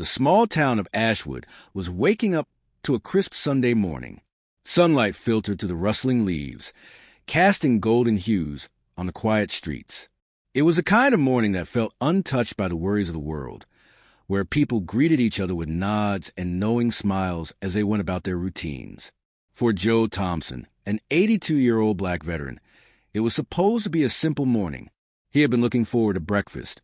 The small town of Ashwood was waking up to a crisp Sunday morning. Sunlight filtered through the rustling leaves, casting golden hues on the quiet streets. It was a kind of morning that felt untouched by the worries of the world, where people greeted each other with nods and knowing smiles as they went about their routines. For Joe Thompson, an 82-year-old black veteran, it was supposed to be a simple morning. He had been looking forward to breakfast,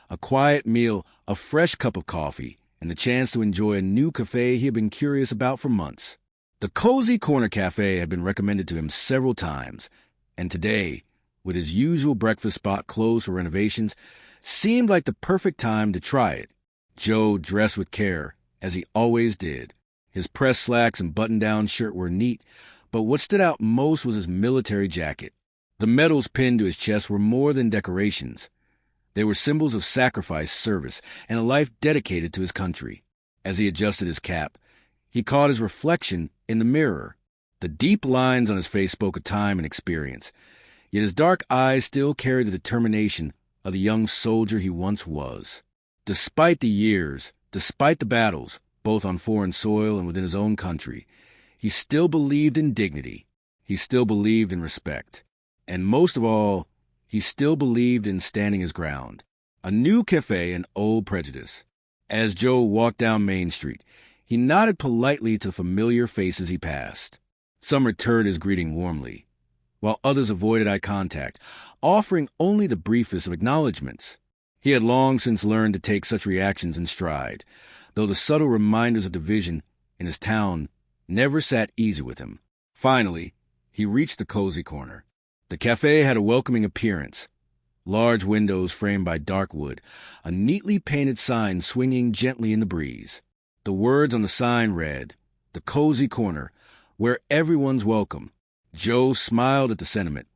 a quiet meal, a fresh cup of coffee, and the chance to enjoy a new café he had been curious about for months. The Cozy Corner Café had been recommended to him several times, and today, with his usual breakfast spot closed for renovations, seemed like the perfect time to try it. Joe dressed with care, as he always did. His pressed slacks and button-down shirt were neat, but what stood out most was his military jacket. The medals pinned to his chest were more than decorations. They were symbols of sacrifice, service, and a life dedicated to his country. As he adjusted his cap, he caught his reflection in the mirror. The deep lines on his face spoke of time and experience, yet his dark eyes still carried the determination of the young soldier he once was. Despite the years, despite the battles, both on foreign soil and within his own country, he still believed in dignity. He still believed in respect. And most of all, he still believed in standing his ground. A new café, an old prejudice. As Joe walked down Main Street, he nodded politely to familiar faces he passed. Some returned his greeting warmly, while others avoided eye contact, offering only the briefest of acknowledgments. He had long since learned to take such reactions in stride, though the subtle reminders of division in his town never sat easy with him. Finally, he reached the Cozy Corner. The café had a welcoming appearance. Large windows framed by dark wood, a neatly painted sign swinging gently in the breeze. The words on the sign read, "The Cozy Corner, where everyone's welcome." Joe smiled at the sentiment,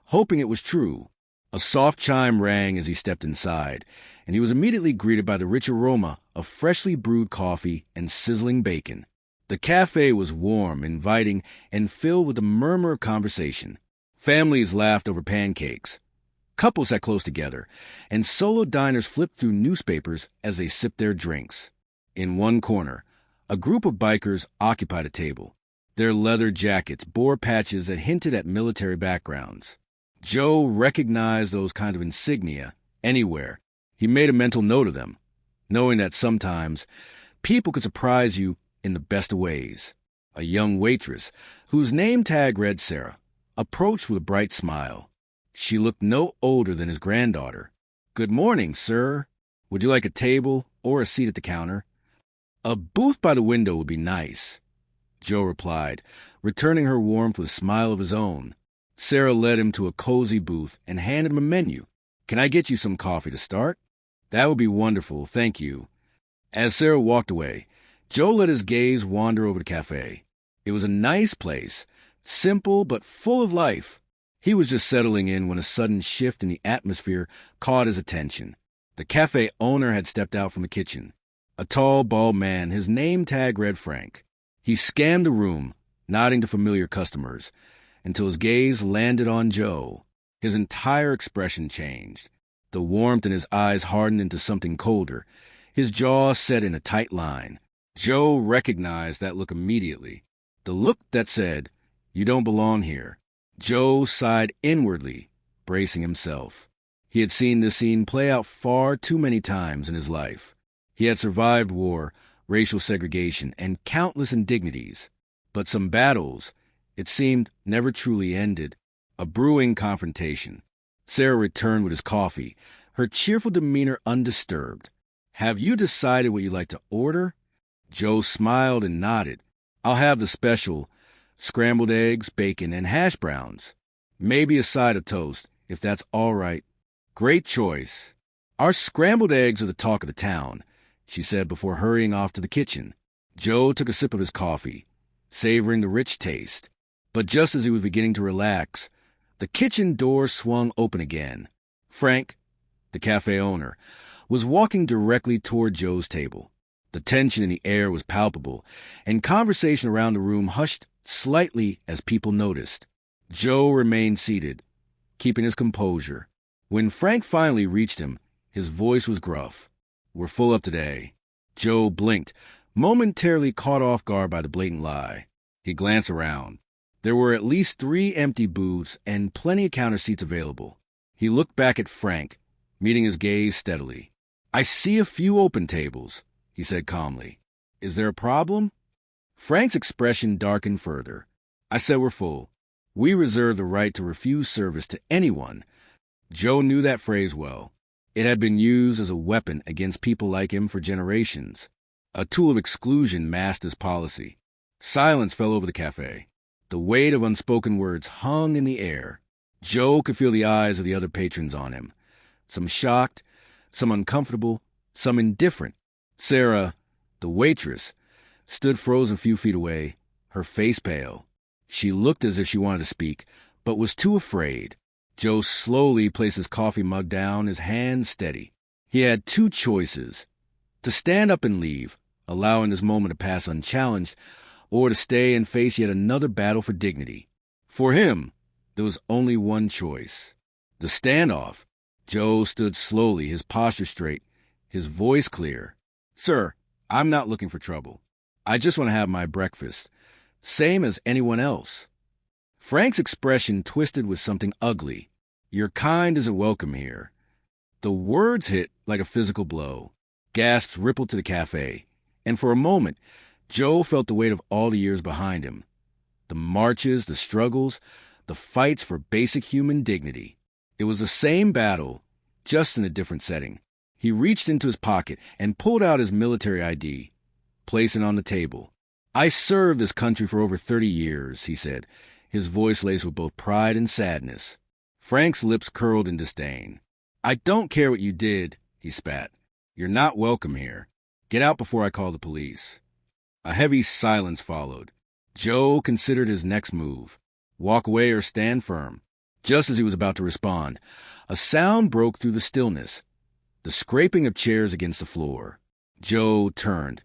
hoping it was true. A soft chime rang as he stepped inside, and he was immediately greeted by the rich aroma of freshly brewed coffee and sizzling bacon. The café was warm, inviting, and filled with a murmur of conversation. Families laughed over pancakes. Couples sat close together, and solo diners flipped through newspapers as they sipped their drinks. In one corner, a group of bikers occupied a table. Their leather jackets bore patches that hinted at military backgrounds. Joe recognized those kind of insignia anywhere. He made a mental note of them, knowing that sometimes people could surprise you in the best of ways. A young waitress, whose name tag read Sarah, approached with a bright smile. She looked no older than his granddaughter. "Good morning, sir. Would you like a table or a seat at the counter?" "A booth by the window would be nice," Joe replied, returning her warmth with a smile of his own. Sarah led him to a cozy booth and handed him a menu. "Can I get you some coffee to start?" "That would be wonderful, thank you." As Sarah walked away, Joe let his gaze wander over the café. It was a nice place, simple but full of life. He was just settling in when a sudden shift in the atmosphere caught his attention. The café owner had stepped out from the kitchen. A tall, bald man, his name tag read Frank. He scanned the room, nodding to familiar customers, until his gaze landed on Joe. His entire expression changed. The warmth in his eyes hardened into something colder. His jaw set in a tight line. Joe recognized that look immediately. The look that said, "You don't belong here." Joe sighed inwardly, bracing himself. He had seen this scene play out far too many times in his life. He had survived war, racial segregation, and countless indignities. But some battles, it seemed, never truly ended. A brewing confrontation. Sarah returned with his coffee, her cheerful demeanor undisturbed. "Have you decided what you'd like to order?" Joe smiled and nodded. "I'll have the special, scrambled eggs, bacon, and hash browns. Maybe a side of toast, if that's all right." "Great choice. Our scrambled eggs are the talk of the town," she said before hurrying off to the kitchen. Joe took a sip of his coffee, savoring the rich taste. But just as he was beginning to relax, the kitchen door swung open again. Frank, the café owner, was walking directly toward Joe's table. The tension in the air was palpable, and conversation around the room hushed slightly as people noticed. Joe remained seated, keeping his composure. When Frank finally reached him, his voice was gruff. "We're full up today. Joe blinked, momentarily caught off guard by the blatant lie. He glanced around. There were at least 3 empty booths and plenty of counter seats available. He looked back at Frank, meeting his gaze steadily. "I see a few open tables," he said calmly. "Is there a problem?" Frank's expression darkened further. "I said we're full. We reserve the right to refuse service to anyone." Joe knew that phrase well. It had been used as a weapon against people like him for generations. A tool of exclusion masked his policy. Silence fell over the cafe. The weight of unspoken words hung in the air. Joe could feel the eyes of the other patrons on him. Some shocked, some uncomfortable, some indifferent. Sarah, the waitress, stood frozen a few feet away, her face pale. She looked as if she wanted to speak, but was too afraid. Joe slowly placed his coffee mug down, his hands steady. He had 2 choices: to stand up and leave, allowing this moment to pass unchallenged, or to stay and face yet another battle for dignity. For him, there was only one choice: the standoff. Joe stood slowly, his posture straight, his voice clear. "Sir, I'm not looking for trouble. I just want to have my breakfast, same as anyone else." Frank's expression twisted with something ugly. "Your kind isn't welcome here." The words hit like a physical blow. Gasps rippled to the cafe, and for a moment, Joe felt the weight of all the years behind him. The marches, the struggles, the fights for basic human dignity. It was the same battle, just in a different setting. He reached into his pocket and pulled out his military ID, placing it on the table. "I served this country for over 30 years, he said, his voice laced with both pride and sadness. Frank's lips curled in disdain. "I don't care what you did," he spat. "You're not welcome here. Get out before I call the police." A heavy silence followed. Joe considered his next move: walk away or stand firm. Just as he was about to respond, a sound broke through the stillness, the scraping of chairs against the floor. Joe turned,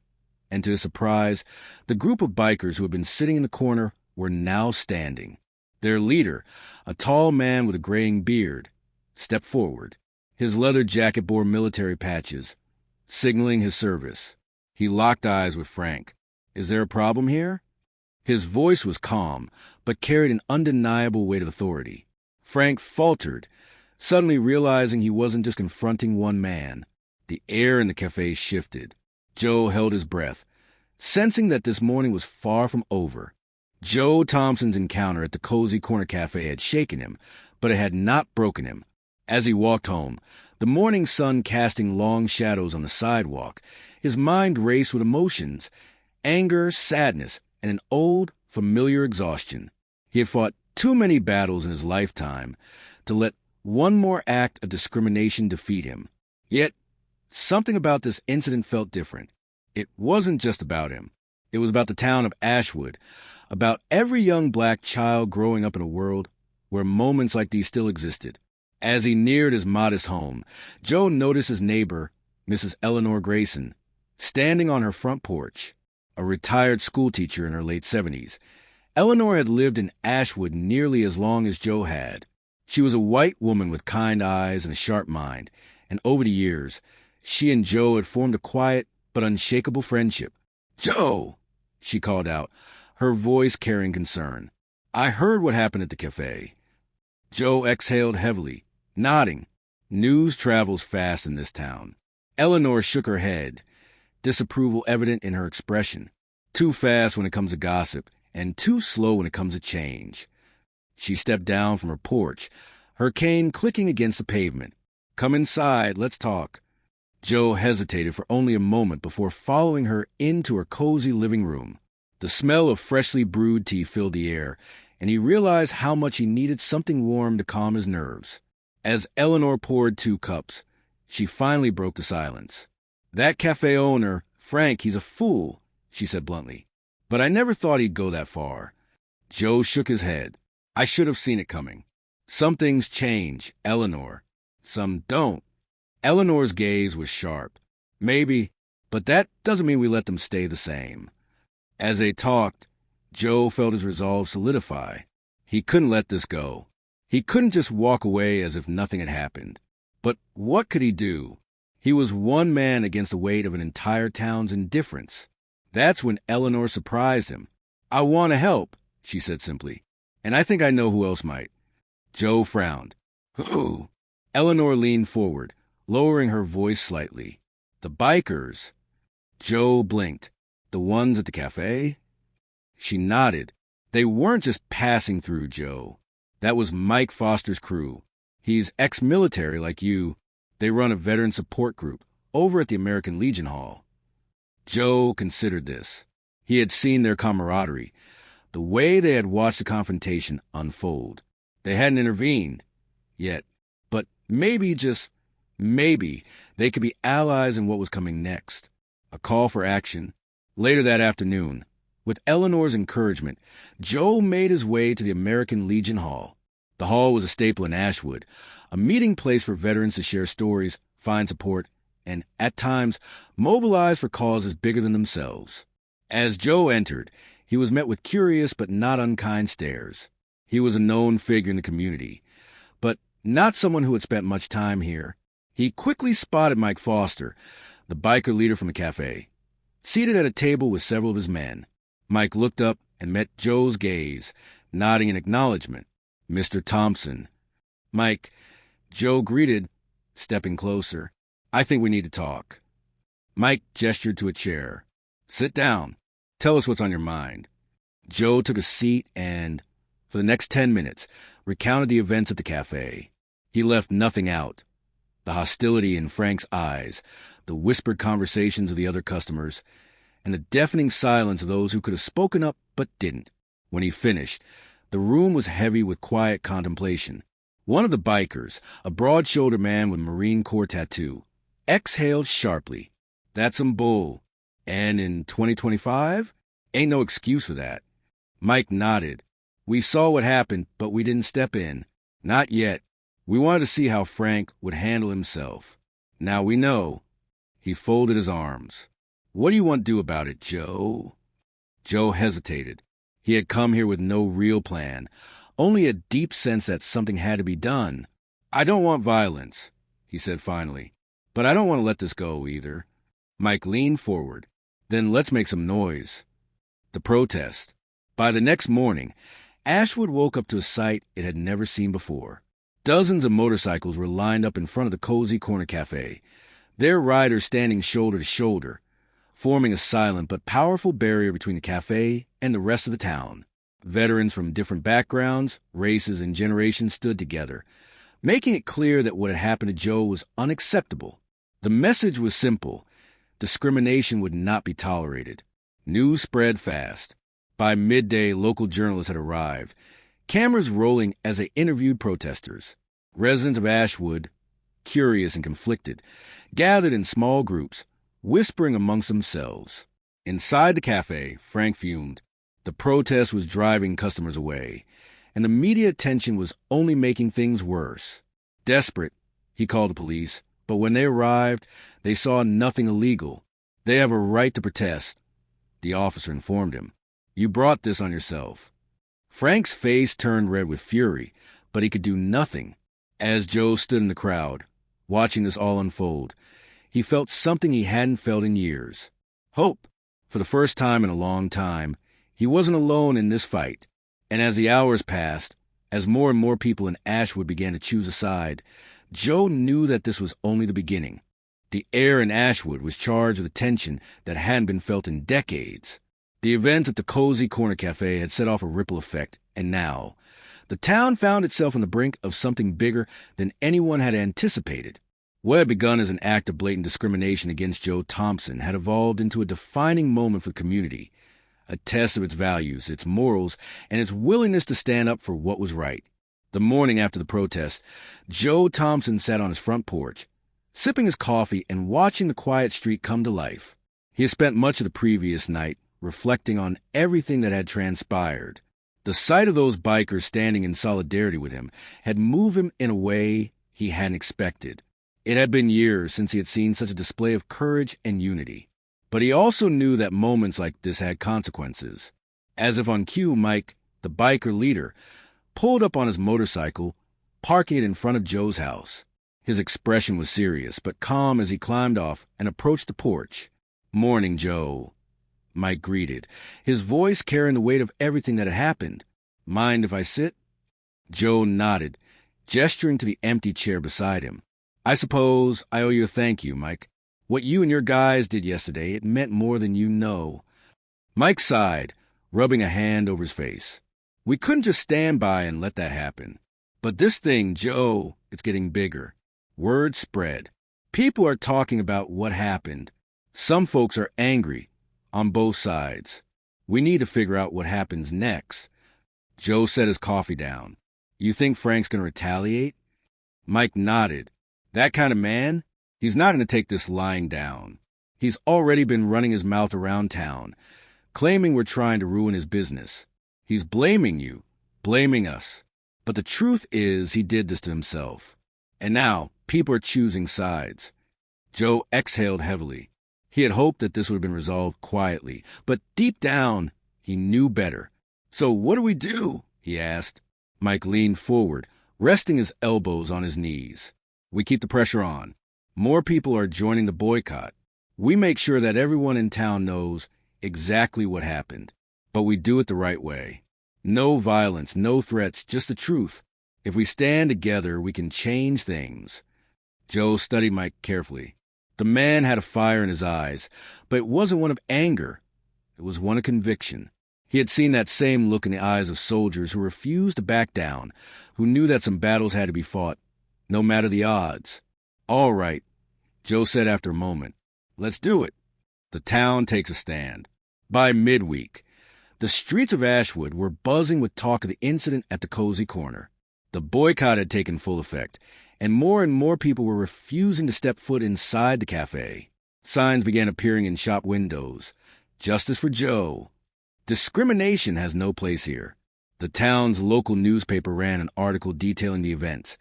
and to his surprise, the group of bikers who had been sitting in the corner were now standing. Their leader, a tall man with a graying beard, stepped forward. His leather jacket bore military patches, signaling his service. He locked eyes with Frank. "Is there a problem here?" His voice was calm, but carried an undeniable weight of authority. Frank faltered, suddenly realizing he wasn't just confronting one man. The air in the cafe shifted. Joe held his breath, sensing that this morning was far from over. Joe Thompson's encounter at the cozy corner cafe had shaken him, but it had not broken him. As he walked home, the morning sun casting long shadows on the sidewalk, his mind raced with emotions: anger, sadness, and an old, familiar exhaustion. He had fought too many battles in his lifetime to let one more act of discrimination defeat him. Yet, something about this incident felt different. It wasn't just about him. It was about the town of Ashwood, about every young black child growing up in a world where moments like these still existed. As he neared his modest home, Joe noticed his neighbor, Mrs. Eleanor Grayson, standing on her front porch, a retired schoolteacher in her late 70s. Eleanor had lived in Ashwood nearly as long as Joe had. She was a white woman with kind eyes and a sharp mind, and over the years, she and Joe had formed a quiet but unshakable friendship. "Joe!" she called out, her voice carrying concern. "I heard what happened at the cafe." Joe exhaled heavily, nodding. News travels fast in this town. Eleanor shook her head, disapproval evident in her expression. Too fast when it comes to gossip, and too slow when it comes to change. She stepped down from her porch, her cane clicking against the pavement. "Come inside, let's talk." Joe hesitated for only a moment before following her into her cozy living room. The smell of freshly brewed tea filled the air, and he realized how much he needed something warm to calm his nerves. As Eleanor poured 2 cups, she finally broke the silence. "That cafe owner, Frank, he's a fool," she said bluntly. "But I never thought he'd go that far." Joe shook his head. "I should have seen it coming. Some things change, Eleanor. Some don't." Eleanor's gaze was sharp. "Maybe, but that doesn't mean we let them stay the same." As they talked, Joe felt his resolve solidify. He couldn't let this go. He couldn't just walk away as if nothing had happened. But what could he do? He was one man against the weight of an entire town's indifference. That's when Eleanor surprised him. "I want to help," she said simply. "And I think I know who else might." Joe frowned. "Who?" Eleanor leaned forward, lowering her voice slightly. "The bikers." Joe blinked. "The ones at the cafe?" She nodded. "They weren't just passing through, Joe. That was Mike Foster's crew. He's ex-military like you. They run a veteran support group over at the American Legion Hall." Joe considered this. He had seen their camaraderie, the way they had watched the confrontation unfold. They hadn't intervened yet, but maybe, just maybe, they could be allies in what was coming next. A call for action. Later that afternoon, with Eleanor's encouragement, Joe made his way to the American Legion Hall. The hall was a staple in Ashwood, a meeting place for veterans to share stories, find support, and, at times, mobilize for causes bigger than themselves. As Joe entered, he was met with curious but not unkind stares. He was a known figure in the community, but not someone who had spent much time here. He quickly spotted Mike Foster, the biker leader from the cafe, seated at a table with several of his men. Mike looked up and met Joe's gaze, nodding in acknowledgement. "Mr. Thompson." "Mike," Joe greeted, stepping closer. "I think we need to talk." Mike gestured to a chair. "Sit down. Tell us what's on your mind." Joe took a seat and, for the next 10 minutes, recounted the events at the cafe. He left nothing out. The hostility in Frank's eyes, the whispered conversations of the other customers, and the deafening silence of those who could have spoken up but didn't. When he finished, the room was heavy with quiet contemplation. One of the bikers, a broad-shouldered man with Marine Corps tattoo, exhaled sharply. "That's some bull. And in 2025? Ain't no excuse for that." Mike nodded. "We saw what happened, but we didn't step in. Not yet. We wanted to see how Frank would handle himself. Now we know." He folded his arms. "What do you want to do about it, Joe?" Joe hesitated. He had come here with no real plan, only a deep sense that something had to be done. "I don't want violence," he said finally, "but I don't want to let this go either." Mike leaned forward. "Then let's make some noise." The protest. By the next morning, Ashwood woke up to a sight it had never seen before. Dozens of motorcycles were lined up in front of the cozy corner cafe, their riders standing shoulder to shoulder, forming a silent but powerful barrier between the cafe and the rest of the town. Veterans from different backgrounds, races, and generations stood together, making it clear that what had happened to Joe was unacceptable. The message was simple. Discrimination would not be tolerated. News spread fast. By midday, local journalists had arrived, cameras rolling as they interviewed protesters. Residents of Ashwood, curious and conflicted, gathered in small groups, whispering amongst themselves. Inside the cafe, Frank fumed. The protest was driving customers away, and the media attention was only making things worse. Desperate, he called the police, but when they arrived, they saw nothing illegal. "They have a right to protest," the officer informed him. "You brought this on yourself." Frank's face turned red with fury, but he could do nothing. As Joe stood in the crowd, watching this all unfold, he felt something he hadn't felt in years. Hope. For the first time in a long time, he wasn't alone in this fight. And as the hours passed, as more and more people in Ashwood began to choose a side, Joe knew that this was only the beginning. The air in Ashwood was charged with a tension that hadn't been felt in decades. The events at the cozy corner cafe had set off a ripple effect, and now, the town found itself on the brink of something bigger than anyone had anticipated. What had begun as an act of blatant discrimination against Joe Thompson had evolved into a defining moment for the community, a test of its values, its morals, and its willingness to stand up for what was right. The morning after the protest, Joe Thompson sat on his front porch, sipping his coffee and watching the quiet street come to life. He had spent much of the previous night reflecting on everything that had transpired. The sight of those bikers standing in solidarity with him had moved him in a way he hadn't expected. It had been years since he had seen such a display of courage and unity. But he also knew that moments like this had consequences. As if on cue, Mike, the biker leader, pulled up on his motorcycle, parking it in front of Joe's house. His expression was serious, but calm as he climbed off and approached the porch. "Morning, Joe," Mike greeted, his voice carrying the weight of everything that had happened. "Mind if I sit?" Joe nodded, gesturing to the empty chair beside him. "I suppose I owe you a thank you, Mike. What you and your guys did yesterday, it meant more than you know." Mike sighed, rubbing a hand over his face. "We couldn't just stand by and let that happen. But this thing, Joe, it's getting bigger." Word spread. People are talking about what happened. Some folks are angry, on both sides. We need to figure out what happens next. Joe set his coffee down. "You think Frank's going to retaliate?" Mike nodded. "That kind of man? He's not going to take this lying down. He's already been running his mouth around town, claiming we're trying to ruin his business. He's blaming you, blaming us. But the truth is he did this to himself. And now, people are choosing sides." Joe exhaled heavily. He had hoped that this would have been resolved quietly, but deep down, he knew better. "So what do we do?" he asked. Mike leaned forward, resting his elbows on his knees. "We keep the pressure on. More people are joining the boycott. We make sure that everyone in town knows exactly what happened. But we do it the right way. No violence, no threats, just the truth. If we stand together, we can change things." Joe studied Mike carefully. The man had a fire in his eyes, but it wasn't one of anger. It was one of conviction. He had seen that same look in the eyes of soldiers who refused to back down, who knew that some battles had to be fought, no matter the odds. "All right," Joe said after a moment. "Let's do it." The town takes a stand. By midweek, the streets of Ashwood were buzzing with talk of the incident at the Cozy Corner. The boycott had taken full effect, and more people were refusing to step foot inside the cafe. Signs began appearing in shop windows. "Justice for Joe." "Discrimination has no place here." The town's local newspaper ran an article detailing the events,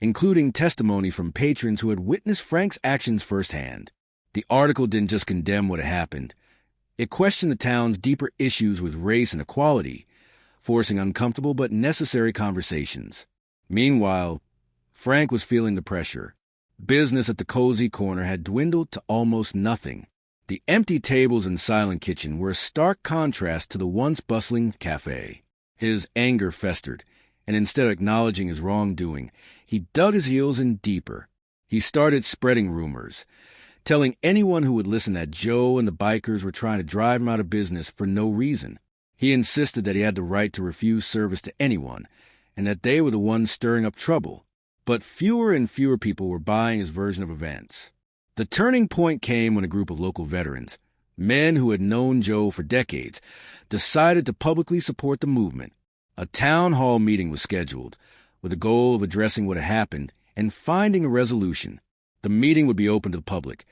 including testimony from patrons who had witnessed Frank's actions firsthand. The article didn't just condemn what had happened. It questioned the town's deeper issues with race and equality, forcing uncomfortable but necessary conversations. Meanwhile, Frank was feeling the pressure. Business at the Cozy Corner had dwindled to almost nothing. The empty tables and silent kitchen were a stark contrast to the once bustling cafe. His anger festered, and instead of acknowledging his wrongdoing, he dug his heels in deeper. He started spreading rumors, telling anyone who would listen that Joe and the bikers were trying to drive him out of business for no reason. He insisted that he had the right to refuse service to anyone, and that they were the ones stirring up trouble. But fewer and fewer people were buying his version of events. The turning point came when a group of local veterans, men who had known Joe for decades, decided to publicly support the movement. A town hall meeting was scheduled, with the goal of addressing what had happened and finding a resolution. The meeting would be open to the public,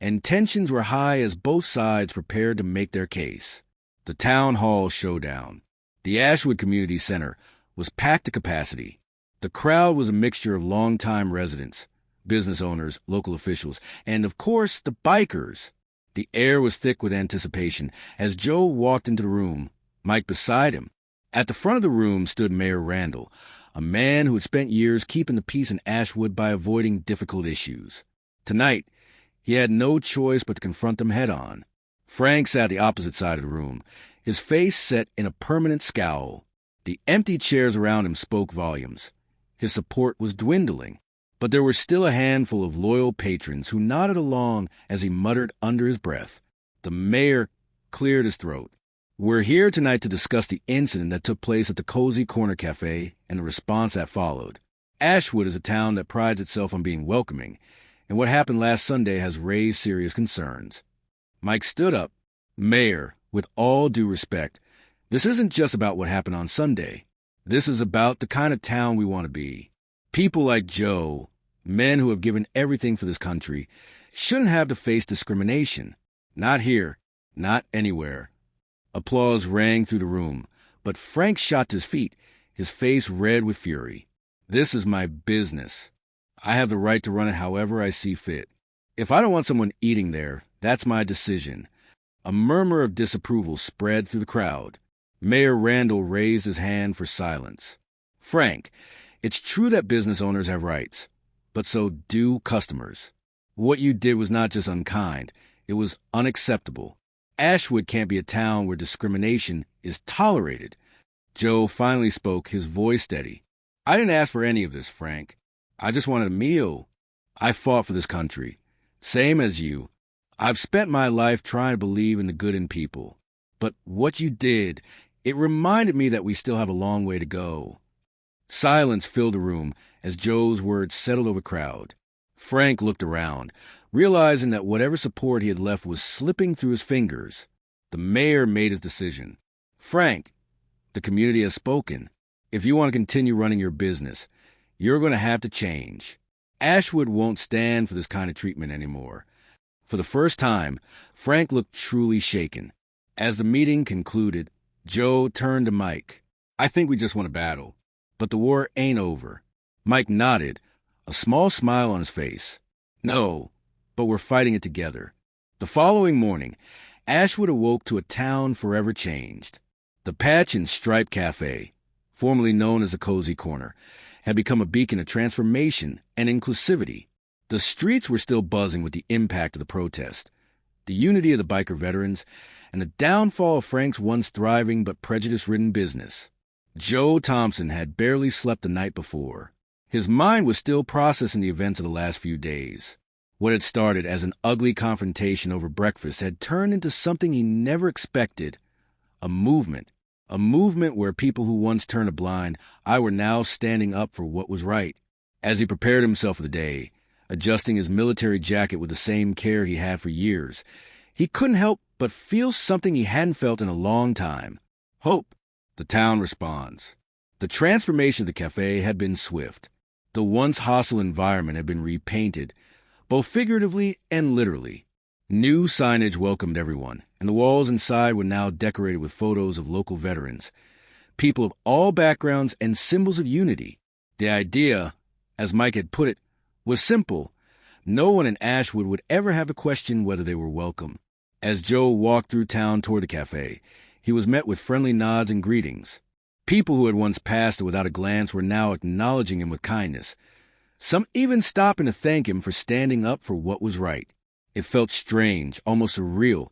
and tensions were high as both sides prepared to make their case. The town hall showdown. The Ashwood Community Center was packed to capacity. The crowd was a mixture of longtime residents, business owners, local officials, and, of course, the bikers. The air was thick with anticipation as Joe walked into the room, Mike beside him. At the front of the room stood Mayor Randall, a man who had spent years keeping the peace in Ashwood by avoiding difficult issues. Tonight, he had no choice but to confront them head-on. Frank sat the opposite side of the room, his face set in a permanent scowl. The empty chairs around him spoke volumes. His support was dwindling, but there were still a handful of loyal patrons who nodded along as he muttered under his breath. The mayor cleared his throat. "We're here tonight to discuss the incident that took place at the Cozy Corner Café and the response that followed. Ashwood is a town that prides itself on being welcoming, and what happened last Sunday has raised serious concerns." Mike stood up. "Mayor, with all due respect, this isn't just about what happened on Sunday. This is about the kind of town we want to be. People like Joe, men who have given everything for this country, shouldn't have to face discrimination. Not here, not anywhere." Applause rang through the room, but Frank shot to his feet, his face red with fury. "This is my business. I have the right to run it however I see fit. If I don't want someone eating there, that's my decision." A murmur of disapproval spread through the crowd. Mayor Randall raised his hand for silence. "Frank, it's true that business owners have rights, but so do customers. What you did was not just unkind, it was unacceptable. Ashwood can't be a town where discrimination is tolerated. Joe finally spoke, his voice steady. I didn't ask for any of this, Frank. I just wanted a meal. I fought for this country. Same as you. I've spent my life trying to believe in the good in people. But what you did, it reminded me that we still have a long way to go. Silence filled the room as Joe's words settled over the crowd. Frank looked around, realizing that whatever support he had left was slipping through his fingers. The mayor made his decision. Frank, the community has spoken. If you want to continue running your business, you're going to have to change. Ashwood won't stand for this kind of treatment anymore. For the first time, Frank looked truly shaken. As the meeting concluded, Joe turned to Mike. I think we just won a battle, but the war ain't over. Mike nodded, a small smile on his face. No, but we're fighting it together. The following morning, Ashwood awoke to a town forever changed. The Patch and Stripe Café, formerly known as the Cozy Corner, had become a beacon of transformation and inclusivity. The streets were still buzzing with the impact of the protest, the unity of the biker veterans, and the downfall of Frank's once thriving but prejudice-ridden business. Joe Thompson had barely slept the night before. His mind was still processing the events of the last few days. What had started as an ugly confrontation over breakfast had turned into something he never expected. A movement where people who once turned a blind eye were now standing up for what was right. As he prepared himself for the day, adjusting his military jacket with the same care he had for years, he couldn't help but feel something he hadn't felt in a long time. Hope. The town responds. The transformation of the cafe had been swift. The once hostile environment had been repainted, both figuratively and literally. New signage welcomed everyone, and the walls inside were now decorated with photos of local veterans, people of all backgrounds and symbols of unity. The idea, as Mike had put it, was simple. No one in Ashwood would ever have to question whether they were welcome. As Joe walked through town toward the cafe, he was met with friendly nods and greetings. People who had once passed it without a glance were now acknowledging him with kindness, some even stopping to thank him for standing up for what was right. It felt strange, almost surreal,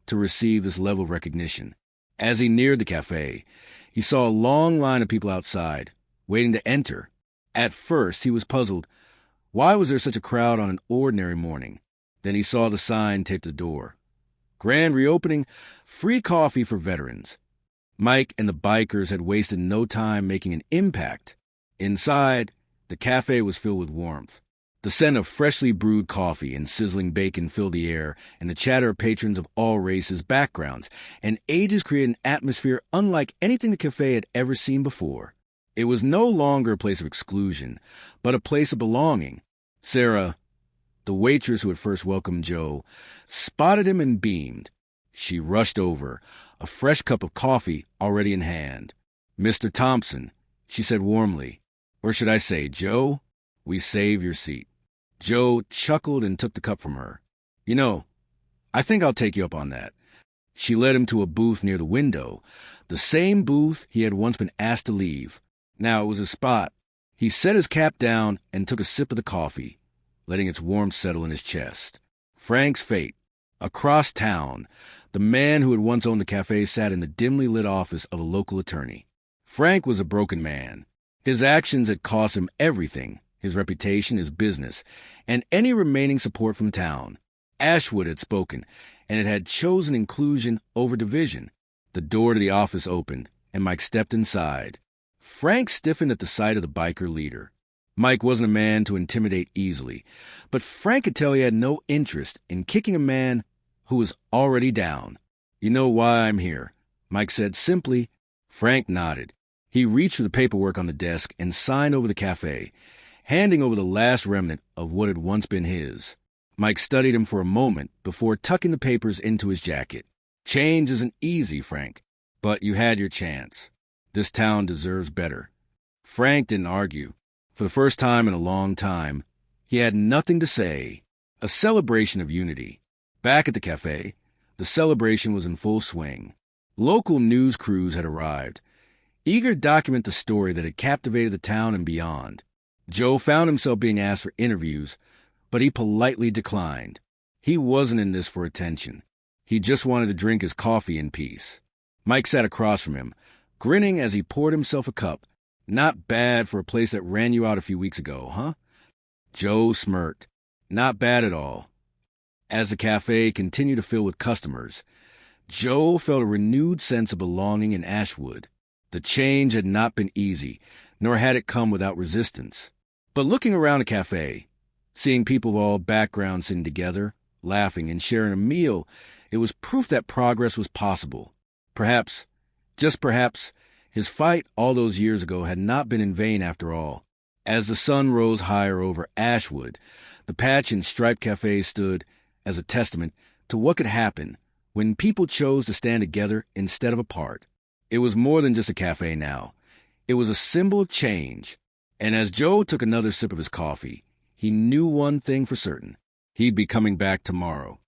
to receive this level of recognition. As he neared the cafe, he saw a long line of people outside, waiting to enter. At first, he was puzzled. Why was there such a crowd on an ordinary morning? Then he saw the sign taped to the door. Grand reopening, free coffee for veterans. Mike and the bikers had wasted no time making an impact. Inside, the cafe was filled with warmth. The scent of freshly brewed coffee and sizzling bacon filled the air, and the chatter of patrons of all races, backgrounds, and ages created an atmosphere unlike anything the cafe had ever seen before. It was no longer a place of exclusion, but a place of belonging. Sarah, the waitress who had first welcomed Joe, spotted him and beamed. She rushed over, a fresh cup of coffee already in hand. Mr. Thompson, she said warmly, or should I say, Joe, we save your seat. Joe chuckled and took the cup from her. You know, I think I'll take you up on that. She led him to a booth near the window, the same booth he had once been asked to leave. Now it was his spot. He set his cap down and took a sip of the coffee, letting its warmth settle in his chest. Frank's fate. Across town, the man who had once owned the cafe sat in the dimly lit office of a local attorney. Frank was a broken man. His actions had cost him everything, his reputation, his business, and any remaining support from town. Ashwood had spoken, and it had chosen inclusion over division. The door to the office opened, and Mike stepped inside. Frank stiffened at the sight of the biker leader. Mike wasn't a man to intimidate easily, but Frank could tell he had no interest in kicking a man who was already down. You know why I'm here, Mike said simply. Frank nodded. He reached for the paperwork on the desk and signed over the cafe, handing over the last remnant of what had once been his. Mike studied him for a moment before tucking the papers into his jacket. Change isn't easy, Frank, but you had your chance. This town deserves better. Frank didn't argue. For the first time in a long time, he had nothing to say. A celebration of unity. Back at the cafe, the celebration was in full swing. Local news crews had arrived, eager to document the story that had captivated the town and beyond. Joe found himself being asked for interviews, but he politely declined. He wasn't in this for attention. He just wanted to drink his coffee in peace. Mike sat across from him, grinning as he poured himself a cup. Not bad for a place that ran you out a few weeks ago, huh? Joe smirked. Not bad at all. As the cafe continued to fill with customers, Joe felt a renewed sense of belonging in Ashwood. The change had not been easy, nor had it come without resistance. But looking around the cafe, seeing people of all backgrounds sitting together, laughing and sharing a meal, it was proof that progress was possible. Perhaps, just perhaps, his fight all those years ago had not been in vain after all. As the sun rose higher over Ashwood, the patch and striped cafe stood as a testament to what could happen when people chose to stand together instead of apart. It was more than just a cafe now. It was a symbol of change. And as Joe took another sip of his coffee, he knew one thing for certain. He'd be coming back tomorrow.